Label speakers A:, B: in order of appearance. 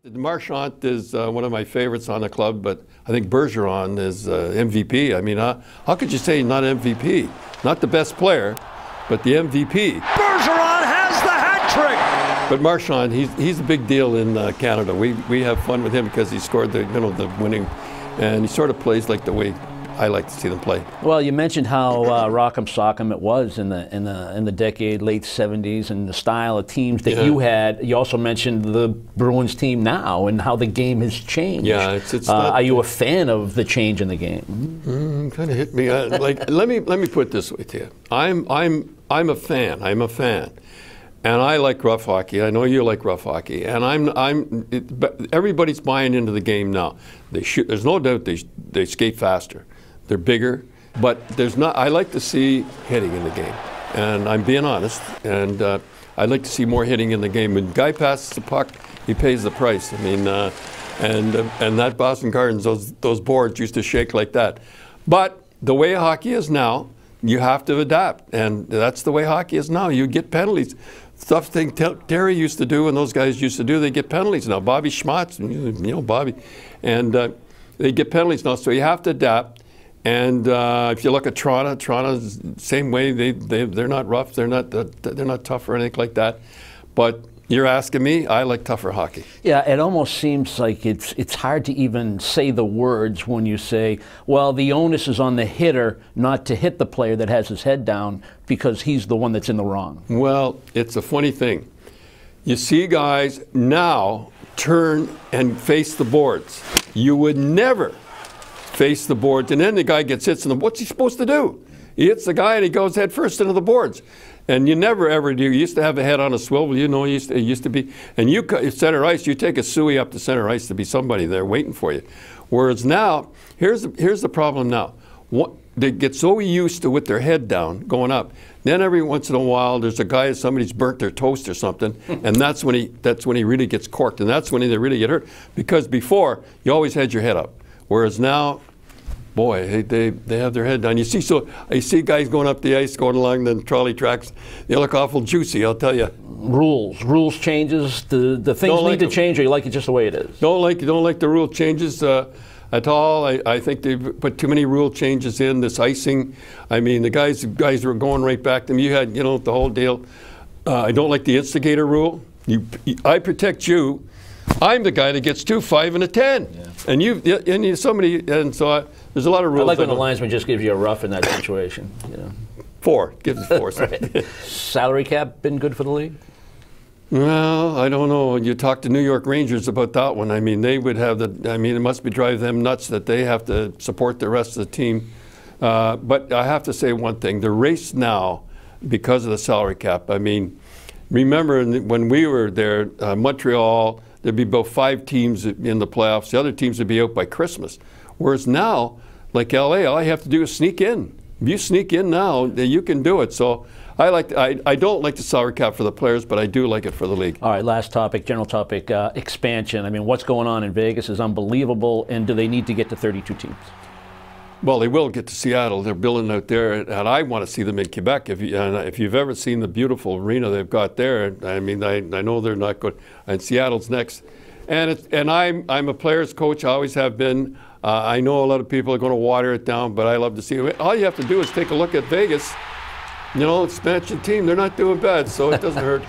A: Marshawn is one of my favorites on the club, but I think Bergeron is MVP. I mean, how could you say not MVP? Not the best player, but the MVP.
B: Bergeron has the hat trick.
A: But Marshawn, he's a big deal in Canada. We have fun with him because he scored the winning, and he sort of plays like the way I like to see them play.
C: Well, you mentioned how rock'em sock'em it was in the decade, late '70s, and the style of teams that you had. You also mentioned the Bruins team now and how the game has changed.
A: Yeah, it's
C: are you a fan of the change in the game?
A: Kind of hit me. Like let me put it this way to you. I'm a fan. I'm a fan. And I like rough hockey. I know you like rough hockey. And everybody's buying into the game now. They shoot. There's no doubt they skate faster. They're bigger, but there's not. I like to see hitting in the game, and I'm being honest. And I'd like to see more hitting in the game. When a guy passes the puck, he pays the price. I mean, and that Boston Gardens, those boards used to shake like that. But the way hockey is now, you have to adapt, and that's the way hockey is now. You get penalties. Stuff Terry used to do and those guys used to do, they get penalties now. Bobby Schmatz, Bobby, and they get penalties now. So you have to adapt. And if you look at Toronto's the same way. They're not rough. They're not tough or anything like that. But you're asking me, I like tougher hockey.
C: Yeah, it almost seems like it's hard to even say the words when you say, well, the onus is on the hitter not to hit the player that has his head down because he's the one that's in the wrong.
A: Well, it's a funny thing. You see guys now turn and face the boards. You would never face the boards, and then the guy gets hit, and what's he supposed to do? He hits the guy and he goes head first into the boards. And you never ever do. You used to have a head on a swivel, it used to be. And you center ice, you take a suey up to center ice to be somebody there waiting for you. Whereas now, here's the problem now. They get so used to with their head down, going up. Then every once in a while, there's a guy, somebody's burnt their toast or something, and that's when he really gets corked, and that's when they really get hurt. Because before, you always had your head up. Whereas now, boy, they have their head down. You see guys going up the ice, going along the trolley tracks. They look awful juicy, I'll tell you.
C: Rules changes. The things need to change, or you like it just the way it is?
A: Don't like the rule changes at all. I think they've put too many rule changes in. This icing. I mean, the guys were going right back to them. You had, the whole deal. I don't like the instigator rule. I protect you. I'm the guy that gets 2, 5, and a 10. Yeah. And somebody, and so there's a lot of rules.
C: I like when the linesman just gives you a rough in that situation.
A: 4. Gives us 4.
C: Right. Salary cap been good for the league?
A: Well, I don't know. You talk to New York Rangers about that one. I mean, they would have it must be driving them nuts that they have to support the rest of the team. But I have to say one thing. The race now, because of the salary cap, I mean, remember when we were there, Montreal, there'd be about 5 teams in the playoffs. The other teams would be out by Christmas. Whereas now, like LA, all you have to do is sneak in. If you sneak in now, you can do it. So I don't like the salary cap for the players, but I do like it for the league.
C: All right, last topic, general topic, expansion. I mean, what's going on in Vegas is unbelievable, and do they need to get to 32 teams?
A: Well, they will get to Seattle. They're building out there, and I want to see them in Quebec. If you've ever seen the beautiful arena they've got there, I mean, I know they're not good. And Seattle's next. And I'm a player's coach. I always have been. I know a lot of people are going to water it down, but I love to see it. All you have to do is take a look at Vegas. Expansion team. They're not doing bad, so it doesn't hurt.